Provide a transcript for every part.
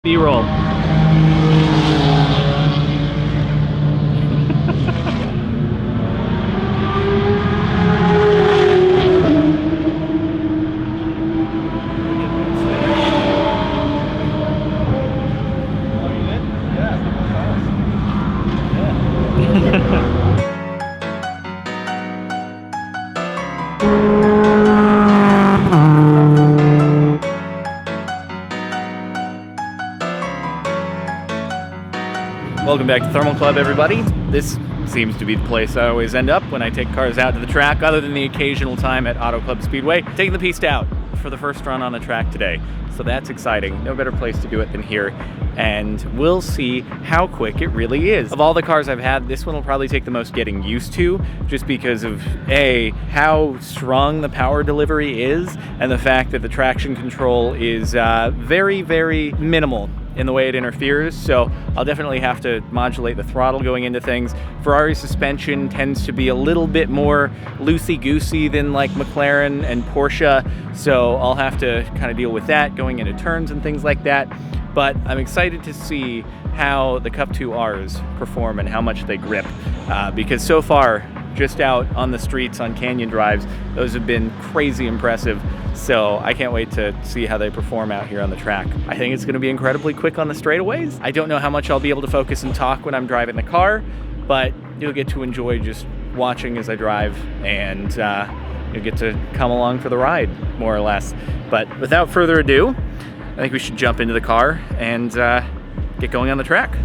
B-roll. Welcome back to Thermal Club, everybody. This seems to be the place I always end up when I take cars out to the track, other than the occasional time at Auto Club Speedway. Taking the Pista out for the first run on the track today. So that's exciting. No better place to do it than here. And we'll see how quick it really is. Of all the cars I've had, this one will probably take the most getting used to, just because of A, how strong the power delivery is, and the fact that the traction control is very, very minimal in the way it interferes. So I'll definitely have to modulate the throttle going into things. Ferrari suspension tends to be a little bit more loosey-goosey than like McLaren and Porsche, so I'll have to kind of deal with that going into turns and things like that. But I'm excited to see how the Cup 2Rs perform and how much they grip, because so far, just out on the streets on canyon drives, those have been crazy impressive. So I can't wait to see how they perform out here on the track. I think it's going to be incredibly quick on the straightaways. I don't know how much I'll be able to focus and talk when I'm driving the car, but you'll get to enjoy just watching as I drive, and you'll get to come along for the ride, more or less. But without further ado, I think we should jump into the car and get going on the track.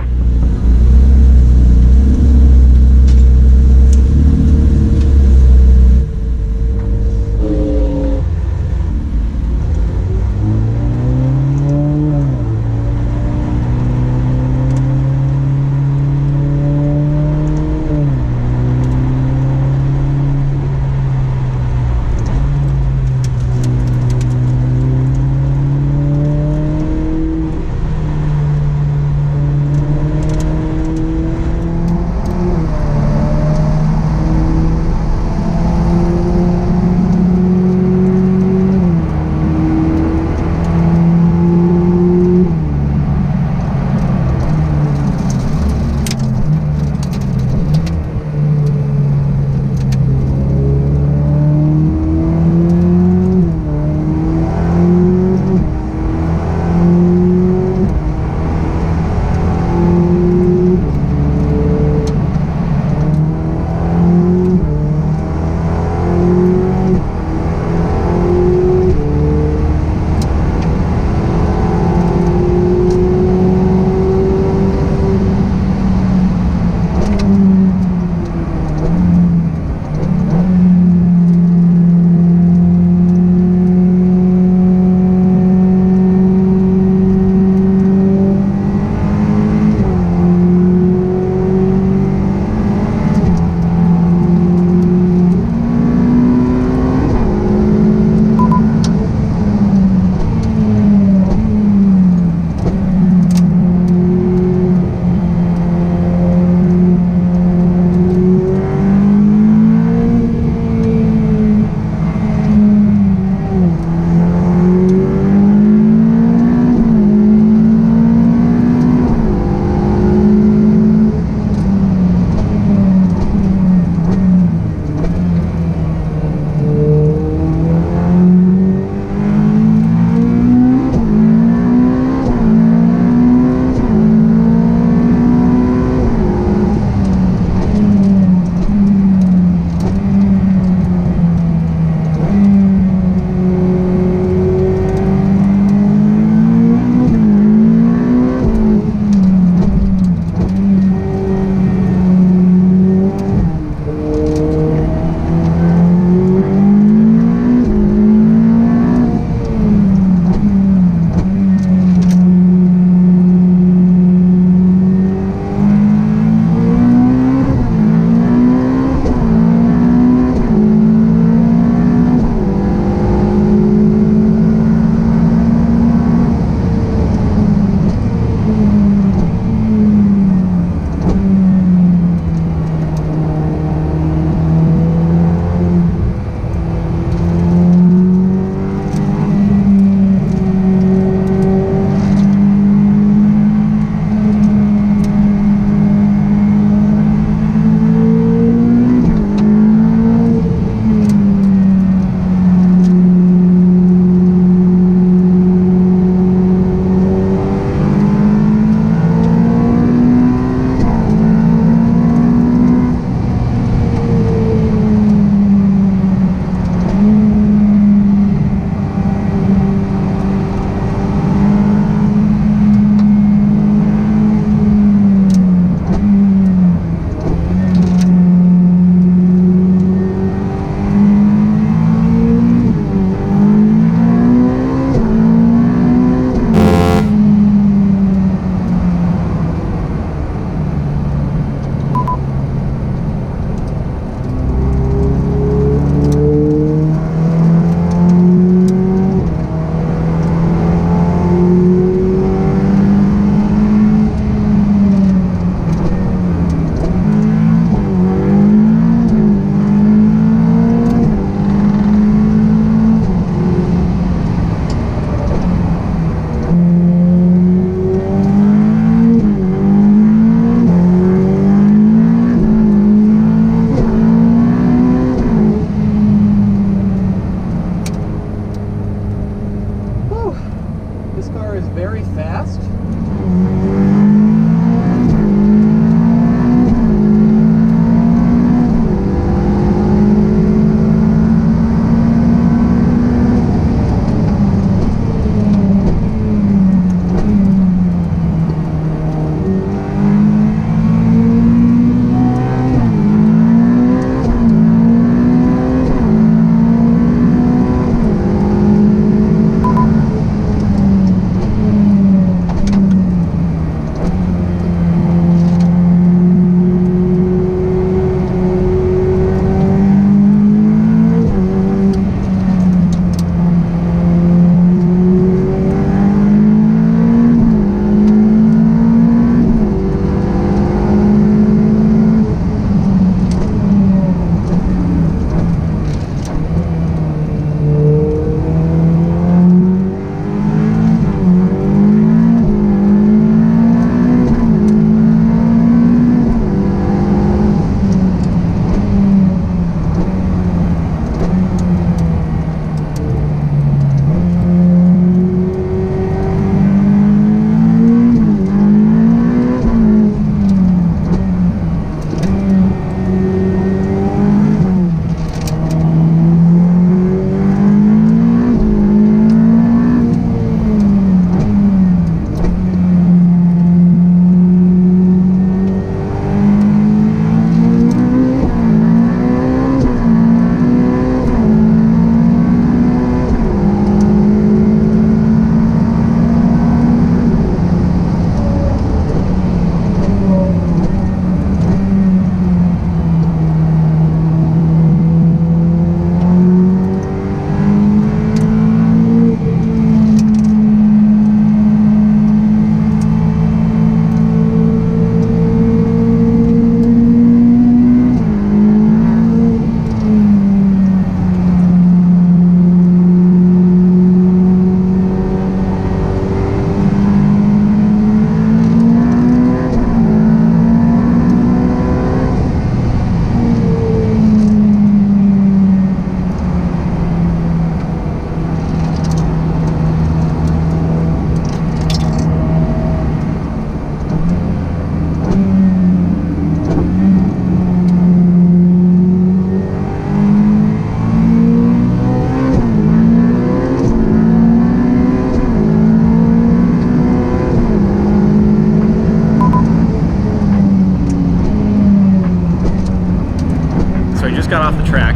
off the track,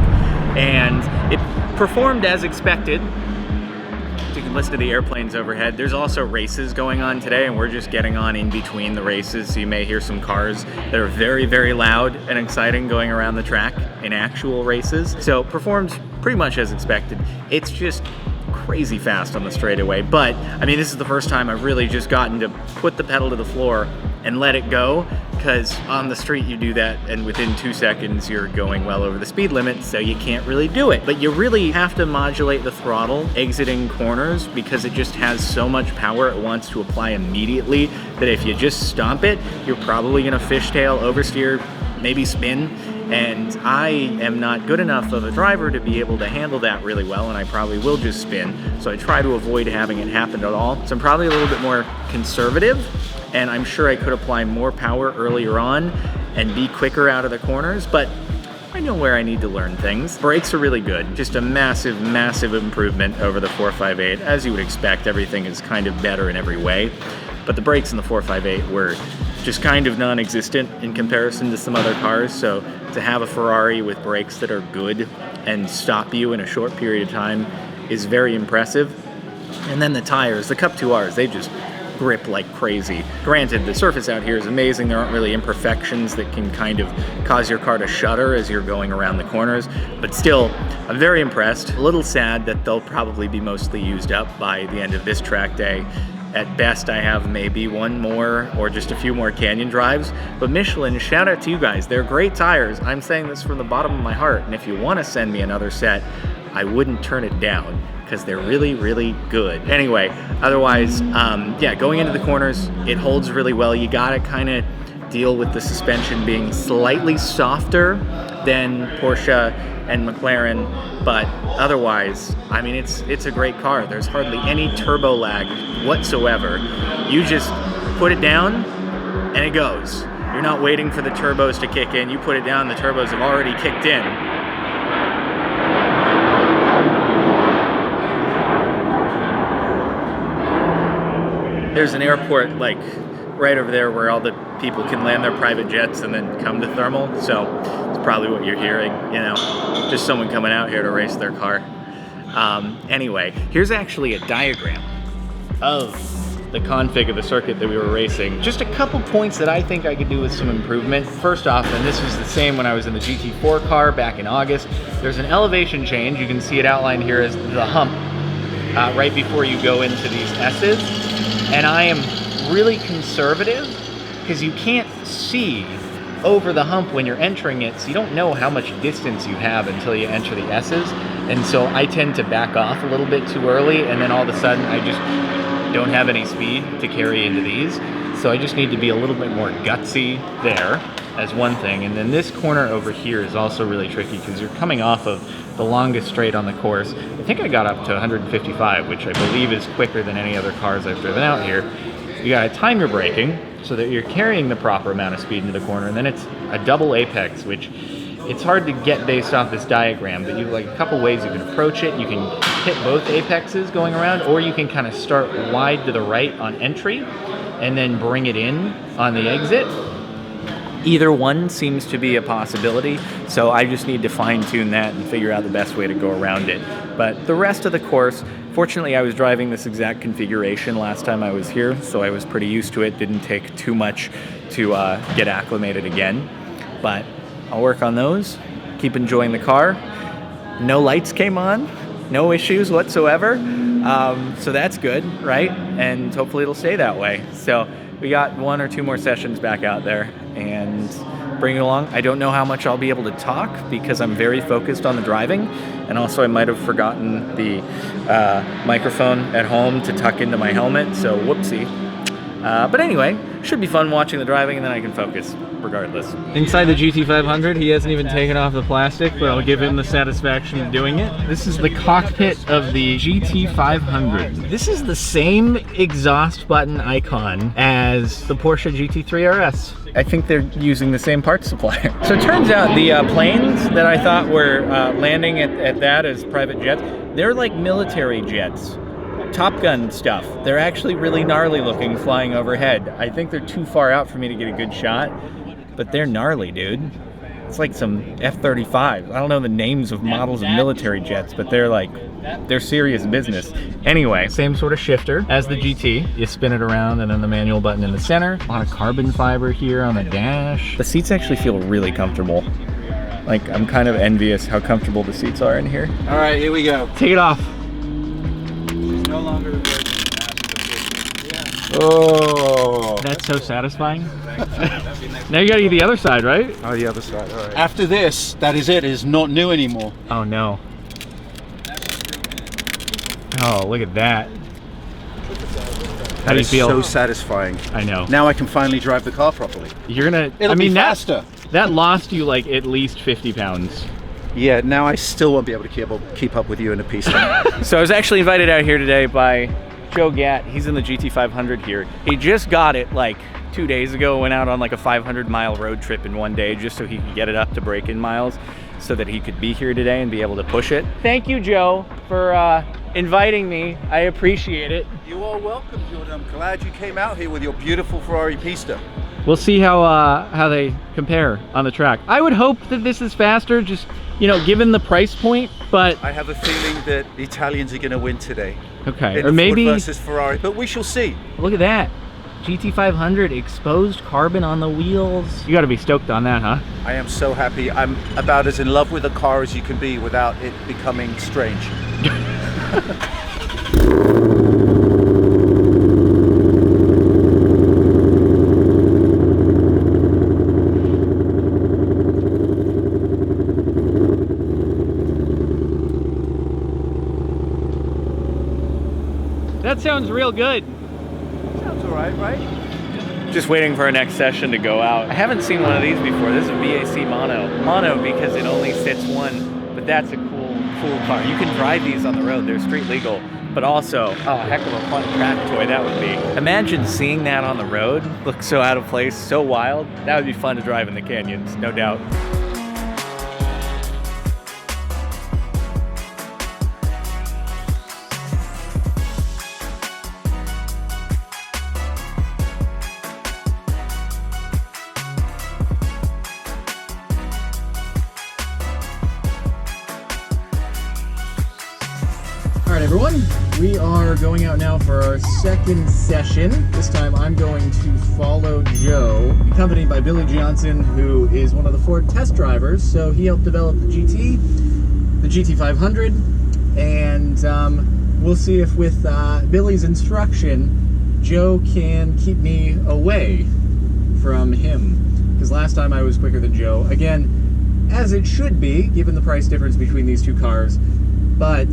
and it performed as expected. You can listen to the airplanes overhead. There's also races going on today, and we're just getting on in between the races, so you may hear some cars that are very, very loud and exciting going around the track in actual races. So performed pretty much as expected. It's just crazy fast on the straightaway, but I mean, this is the first time I've really just gotten to put the pedal to the floor and let it go, because on the street you do that and within 2 seconds you're going well over the speed limit, so you can't really do it. But you really have to modulate the throttle exiting corners, because it just has so much power it wants to apply immediately that if you just stomp it, you're probably gonna fishtail, oversteer, maybe spin. And I am not good enough of a driver to be able to handle that really well, and I probably will just spin. So I try to avoid having it happen at all. So I'm probably a little bit more conservative, and I'm sure I could apply more power earlier on and be quicker out of the corners, but I know where I need to learn things. Brakes are really good. Just a massive, massive improvement over the 458. As you would expect, everything is kind of better in every way, but the brakes in the 458 were just kind of non-existent in comparison to some other cars. So to have a Ferrari with brakes that are good and stop you in a short period of time is very impressive. And then the tires, the Cup 2Rs, they just grip like crazy. Granted, the surface out here is amazing. There aren't really imperfections that can kind of cause your car to shudder as you're going around the corners, but still, I'm very impressed. A little sad that they'll probably be mostly used up by the end of this track day. At best, I have maybe one more or just a few more canyon drives. But Michelin, shout out to you guys. They're great tires. I'm saying this from the bottom of my heart. And if you want to send me another set, I wouldn't turn it down, because they're really, really good. Anyway, otherwise, yeah, going into the corners, it holds really well. You gotta kind of deal with the suspension being slightly softer than Porsche and McLaren, but otherwise, I mean, it's a great car. There's hardly any turbo lag whatsoever. You just put it down and it goes. You're not waiting for the turbos to kick in. You put it down, the turbos have already kicked in. There's an airport like right over there where all the people can land their private jets and then come to thermal. So it's probably what you're hearing, you know, just someone coming out here to race their car. Anyway, here's actually a diagram of the config of the circuit that we were racing. Just a couple points that I think I could do with some improvement. First off, and this was the same when I was in the GT4 car back in August, there's an elevation change. You can see it outlined here as the hump right before you go into these S's. And I am really conservative because you can't see over the hump when you're entering it, so you don't know how much distance you have until you enter the S's. And so I tend to back off a little bit too early, and then all of a sudden I just don't have any speed to carry into these. So I just need to be a little bit more gutsy there as one thing. And then this corner over here is also really tricky because you're coming off of the longest straight on the course. I think I got up to 155, which I believe is quicker than any other cars I've driven out here. You gotta time your braking so that you're carrying the proper amount of speed into the corner, and then it's a double apex, which it's hard to get based off this diagram, but you have like a couple ways you can approach it. You can hit both apexes going around, or you can kind of start wide to the right on entry and then bring it in on the exit. Either one seems to be a possibility, so I just need to fine-tune that and figure out the best way to go around it. But the rest of the course, fortunately I was driving this exact configuration last time I was here, so I was pretty used to it. Didn't take too much to get acclimated again, but I'll work on those, keep enjoying the car. No lights came on, no issues whatsoever, so that's good, right? And hopefully it'll stay that way. So we got 1 or 2 more sessions back out there and bring it along. I don't know how much I'll be able to talk because I'm very focused on the driving, and also I might have forgotten the microphone at home to tuck into my helmet, so whoopsie. But anyway, should be fun watching the driving, and then I can focus regardless. Inside the GT500, he hasn't even taken off the plastic, but I'll give him the satisfaction of doing it. This is the cockpit of the GT500. This is the same exhaust button icon as the Porsche GT3 RS. I think they're using the same parts supplier. So it turns out the planes that I thought were landing at that as private jets, they're like military jets. Top Gun stuff. They're actually really gnarly looking flying overhead. I think they're too far out for me to get a good shot, but they're gnarly, dude. It's like some F-35. I don't know the names of models of military jets, but they're serious business. Anyway, Same sort of shifter as the GT. You spin it around and then the manual button in the center. A lot of carbon fiber here on the dash. the seats actually feel really comfortable. Like, I'm kind of envious how comfortable the seats are in here. All right, here we go. Take it off. No longer reversing. Oh, that's so satisfying. Now you gotta get the other side, right? Oh, the other side. All right. After this, that is it. It's not new anymore. Oh no. Oh, look at that. How do you feel? So satisfying. I know. Now I can finally drive the car properly. You're gonna. It'll be faster. That lost you like at least 50 pounds. Yeah. Now I still won't be able to keep up with you in a Pista. So I was actually invited out here today by Joe Gatt. He's in the GT500 here. He just got it like 2 days ago, went out on like a 500-mile road trip in one day just so he could get it up to break-in miles so that he could be here today and be able to push it. Thank you, Joe, for inviting me. I appreciate it. You are welcome, Jordan. I'm glad you came out here with your beautiful Ferrari Pista. We'll see how they compare on the track. I would hope that this is faster, just, you know, given the price point, but... I have a feeling that the Italians are going to win today. Okay, In or the maybe... Ford versus Ferrari, but we shall see. Look at that. GT500, exposed carbon on the wheels. You gotta be stoked on that, huh? I am so happy. I'm about as in love with a car as you can be without it becoming strange. That sounds real good. Sounds all right, right? Just waiting for our next session to go out. I haven't seen one of these before. This is a VAC mono. Mono because it only sits one, but that's a cool car. You can drive these on the road. They're street legal, but also, oh, heck of a fun track toy that would be. Imagine seeing that on the road. Looks so out of place, so wild. That would be fun to drive in the canyons, no doubt. Alright everyone, we are going out now for our second session. This time I'm going to follow Joe, accompanied by Billy Johnson, who is one of the Ford test drivers. So he helped develop the GT, the GT500, and we'll see if with Billy's instruction, Joe can keep me away from him. Because last time I was quicker than Joe. Again, as it should be, given the price difference between these two cars. But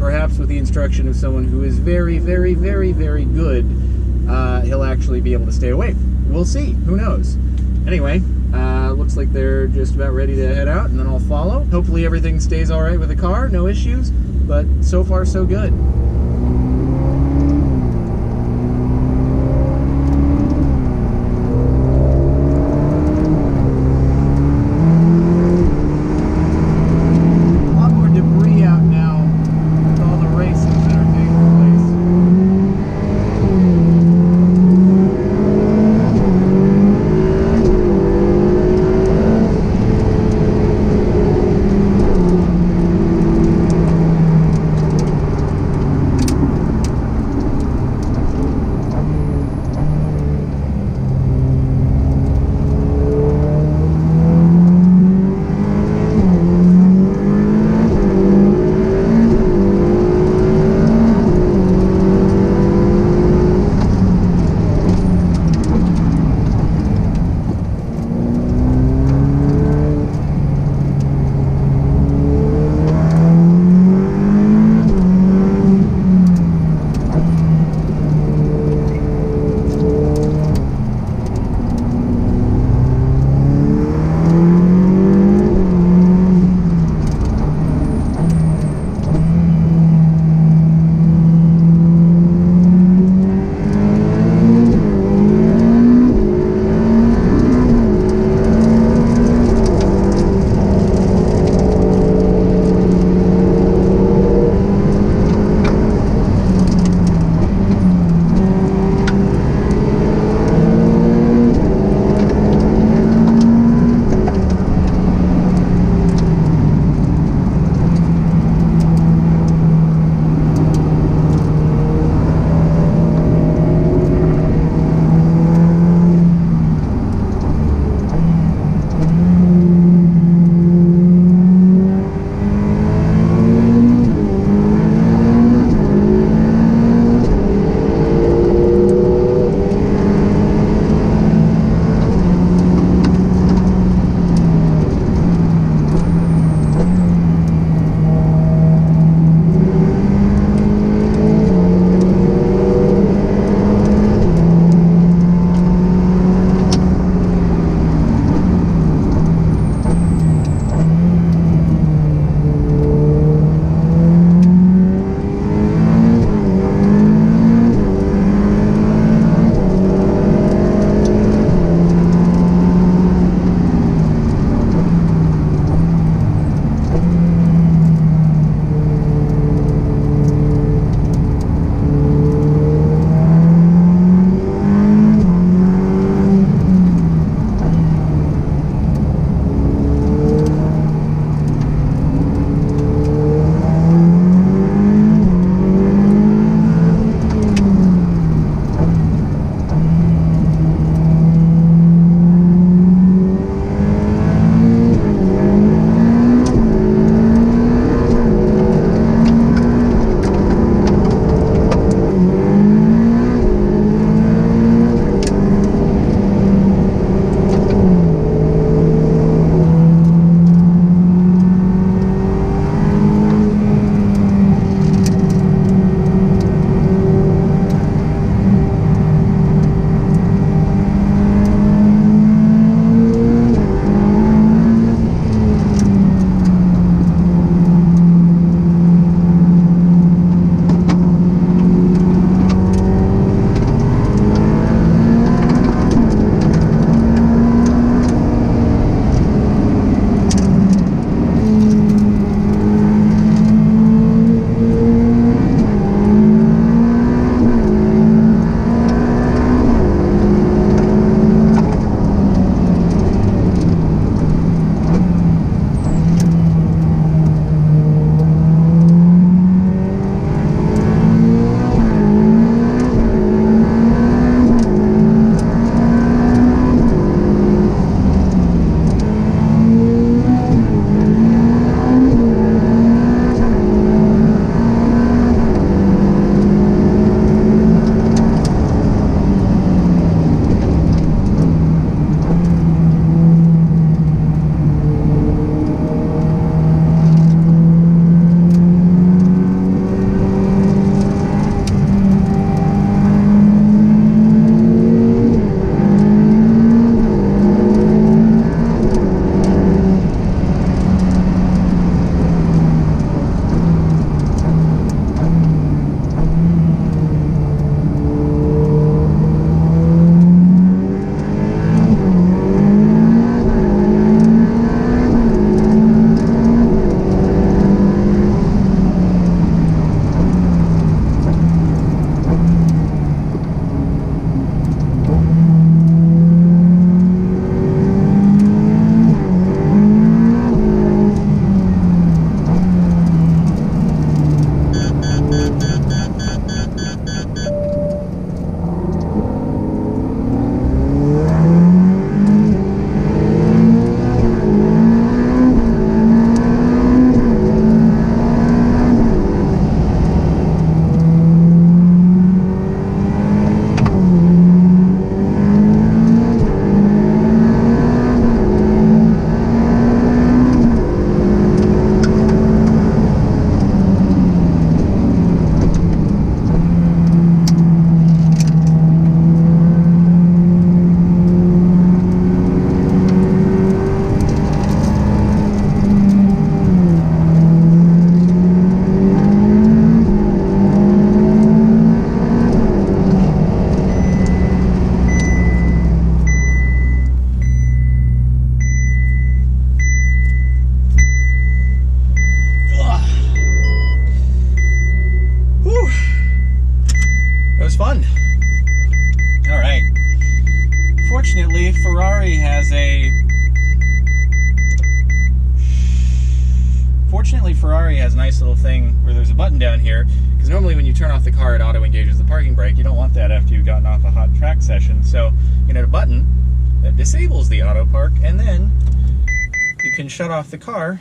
perhaps with the instruction of someone who is very, very, very, very good, he'll actually be able to stay away. We'll see. Who knows? Anyway, looks like they're just about ready to head out, and then I'll follow. Hopefully everything stays all right with the car, no issues. But so far, so good. Fortunately, Ferrari has a nice little thing where there's a button down here, because normally when you turn off the car, it auto-engages the parking brake. You don't want that after you've gotten off a hot track session, so you need a button that disables the auto park, and then you can shut off the car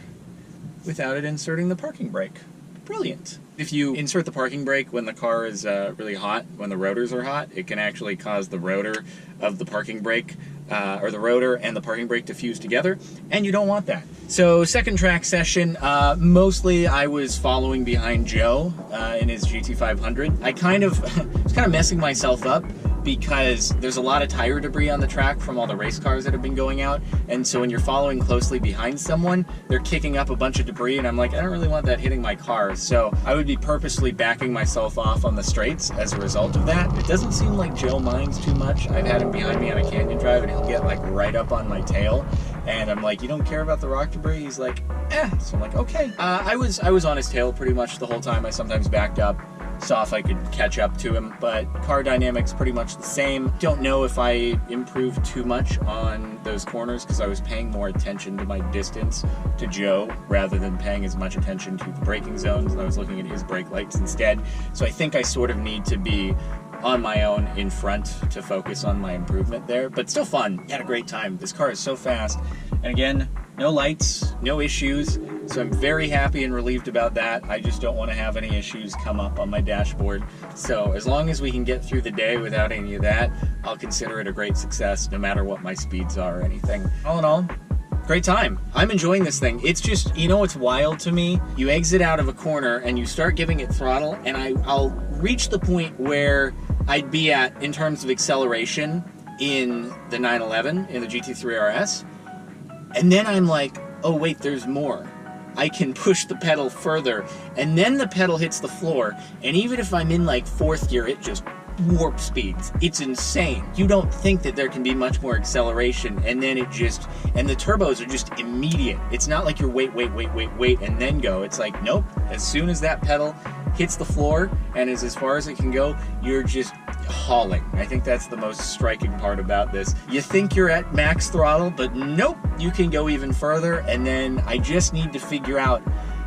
without it inserting the parking brake. Brilliant. If you insert the parking brake when the car is really hot, when the rotors are hot, it can actually cause the rotor of the parking brake, or the rotor and the parking brake to fuse together, and you don't want that. So second track session, mostly I was following behind Joe in his GT500. I was kind of messing myself up because there's a lot of tire debris on the track from all the race cars that have been going out, and so when you're following closely behind someone, they're kicking up a bunch of debris, and I'm like, I don't really want that hitting my car, so I would be purposely backing myself off on the straights as a result of that. It doesn't seem like Joe minds too much. I've had him behind me on a canyon drive, and he'll get like right up on my tail, and I'm like, you don't care about the rock debris? He's like, eh. So I'm like, okay. I was on his tail pretty much the whole time. I sometimes backed up, saw if I could catch up to him, but car dynamics pretty much the same. Don't know if I improved too much on those corners because I was paying more attention to my distance to Joe rather than paying as much attention to the braking zones, and I was looking at his brake lights instead. So I think I sort of need to be on my own in front to focus on my improvement there, but still fun. Had a great time. This car is so fast, and again, no lights, no issues, so I'm very happy and relieved about that. I just don't want to have any issues come up on my dashboard. So as long as we can get through the day without any of that, I'll consider it a great success no matter what my speeds are or anything. All in all, great time. I'm enjoying this thing. It's just, you know what's wild to me? You exit out of a corner and you start giving it throttle, and I'll reach the point where I'd be at in terms of acceleration in the 911, in the GT3 RS, and then I'm like, oh wait, there's more. I can push the pedal further, and then the pedal hits the floor, and even if I'm in like fourth gear, it just warp speeds. It's insane. You don't think that there can be much more acceleration, and then and the turbos are just immediate. It's not like you're wait, and then go. It's like, nope, as soon as that pedal hits the floor and is as far as it can go, you're just hauling. I think that's the most striking part about this. You think you're at max throttle, but nope, you can go even further, and then I just need to figure out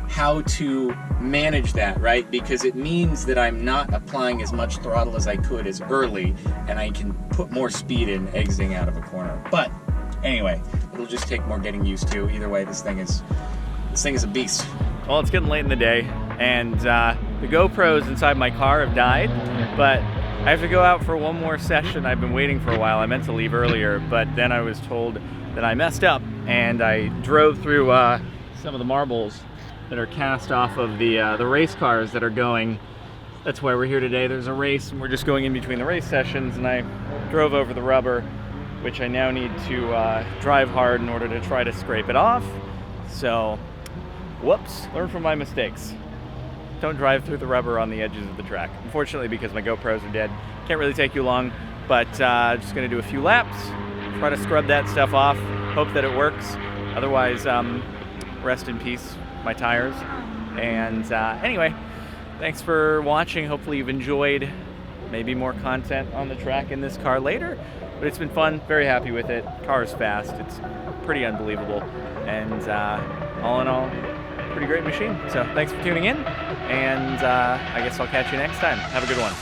how to manage that, right? Because it means that I'm not applying as much throttle as I could as early, and I can put more speed in exiting out of a corner. But anyway, it'll just take more getting used to. Either way, this thing is a beast. Well, it's getting late in the day, and the GoPros inside my car have died, but I have to go out for one more session. I've been waiting for a while. I meant to leave earlier, but then I was told that I messed up, and I drove through some of the marbles that are cast off of the race cars that are going. That's why we're here today. There's a race, and we're just going in between the race sessions, and I drove over the rubber, which I now need to drive hard in order to try to scrape it off. So, whoops, learn from my mistakes. Don't drive through the rubber on the edges of the track. Unfortunately, because my GoPros are dead, can't really take you long, but just gonna do a few laps, try to scrub that stuff off, hope that it works. Otherwise, rest in peace, my tires. And anyway, thanks for watching. Hopefully you've enjoyed maybe more content on the track in this car later, but it's been fun, very happy with it. Car is fast, it's pretty unbelievable, and all in all, pretty great machine. So thanks for tuning in, and I guess I'll catch you next time. Have a good one.